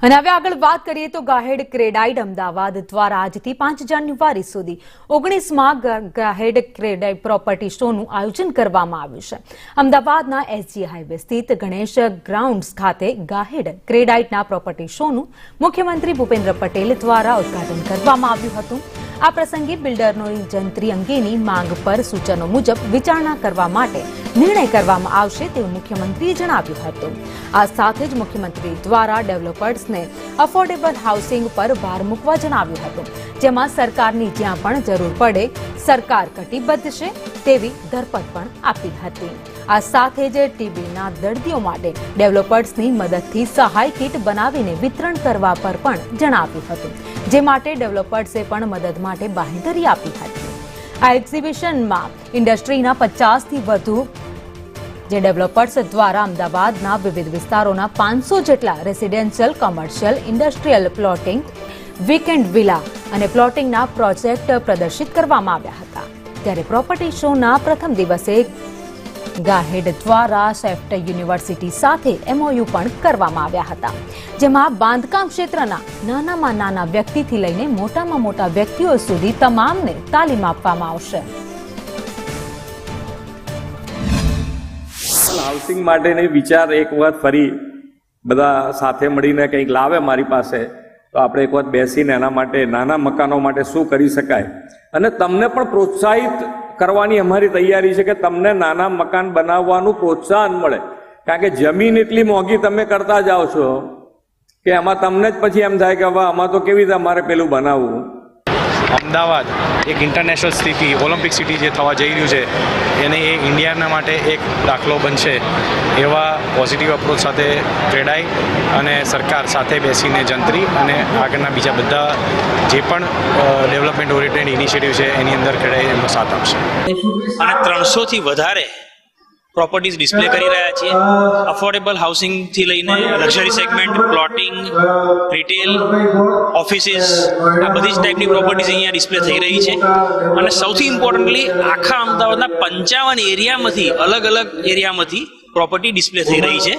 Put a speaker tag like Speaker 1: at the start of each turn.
Speaker 1: અને હવે આગળ વાત કરીએ તો ગાહેડ ક્રેડાઇડ અમદાવાદ દ્વારા આજથી 5 જાન્યુઆરી સુધી 19માં ગાહેડ ક્રેડાઇડ પ્રોપર્ટી શોનું આયોજન કરવામાં આવ્યું છે। અમદાવાદના એસજી હાઈવે સ્થિત ગણેશ ગ્રાઉન્ડ્સ ખાતે ગાહેડ ક્રેડાઇડના પ્રોપર્ટી શોનું મુખ્યમંત્રી ભૂપેન્દ્ર પટેલ દ્વારા ઉદ્ઘાટન કરવામાં આવ્યું હતું। આ પ્રસંગે બિલ્ડરોની જંત્રી અંગેની માંગ પર સૂચનો મુજબ વિચારણા કરવા માટે નિર્ણય કરવામાં આવશે તેવું મુખ્યમંત્રીએ જણાવ્યું હતું। આ સાથે જ મુખ્યમંત્રી દ્વારા ડેવલપર્સને અફોર્ડેબલ હાઉસિંગ પર ભાર મૂકવા જણાવ્યું હતું, જેમાં સરકારની જ્યાં પણ જરૂર પડે સરકાર કટિબદ્ધ છે તેવી ધરપત પણ આપી હતી। આ સાથે જ ટીબીના દર્દીઓ માટે ડેવલપર્સની મદદથી સહાય કીટ બનાવીને વિતરણ કરવા પર પણ જણાવ્યું હતું, જે માટે ડેવલપર્સે પણ મદદ માટે બાંહેધરી આપી હતી। આ એક્ઝિબિશનમાં ઇન્ડસ્ટ્રીના 50થી વધુ જે ડેવલપર્સ દ્વારા અમદાવાદના વિવિધ વિસ્તારોના 500 જેટલા residential, commercial, industrial plotting, weekend villa અને પ્લોટિંગના પ્રોજેક્ટ પ્રદર્શિત કરવામાં આવ્યા હતા। ત્યારે પ્રોપર્ટી શોના પ્રથમ દિવસે ગાહેડ દ્વારા સેફ્ટ યુનિવર્સિટી સાથે MOU પણ કરવામાં આવ્યા હતા, જેમાં બાંધકામ ક્ષેત્રના નાનામાં નાના વ્યક્તિથી લઈને મોટામાં મોટા વ્યક્તિઓ સુધી તમામને તાલીમ આપવામાં આવશે।
Speaker 2: હાઉસિંગ માટેની વિચાર એક વખત ફરી બધા સાથે મળીને કંઈક લાવે મારી પાસે, તો આપણે એક વખત બેસીને એના માટે નાના મકાનો માટે શું કરી શકાય અને તમને પણ પ્રોત્સાહિત કરવાની અમારી તૈયારી છે કે તમને નાના મકાન બનાવવાનું પ્રોત્સાહન મળે, કારણ કે જમીન એટલી મોંઘી તમે કરતા જાઓ છો કે એમાં તમને જ પછી એમ થાય કે હવે આમાં તો કેવી રીતે અમારે પેલું બનાવવું।
Speaker 3: અમદાવાદ એક ઇન્ટરનેશનલ સિટી, ઓલિમ્પિક સિટી જે થવા જઈ રહ્યું છે એને એ ઇન્ડિયાના માટે એક દાખલો બનશે એવા પોઝિટિવ અપ્રોચ સાથે ક્રેડાઈ અને સરકાર સાથે બેસીને જંત્રી અને આગળના બીજા બધા જે પણ ડેવલપમેન્ટ ઓરિએન્ટેડ ઇનિશિયેટિવ છે એની અંદર ક્રેડાઈ એમનો સાથ આપશે।
Speaker 4: અને 300થી વધારે પ્રોપર્ટીઝ ડિસ્પ્લે કરી રહ્યા છીએ। અફોર્ડેબલ હાઉસિંગથી લઈને luxury segment, plotting, retail, offices, આ બધી જ ટાઈપની પ્રોપર્ટીઝ અહીંયા ડિસ્પ્લે થઈ રહી છે। અને સૌથી ઇમ્પોર્ટન્ટલી આખા અમદાવાદના 55 એરિયામાંથી અલગ અલગ એરિયામાંથી પ્રોપર્ટી ડિસ્પ્લે થઈ રહી છે।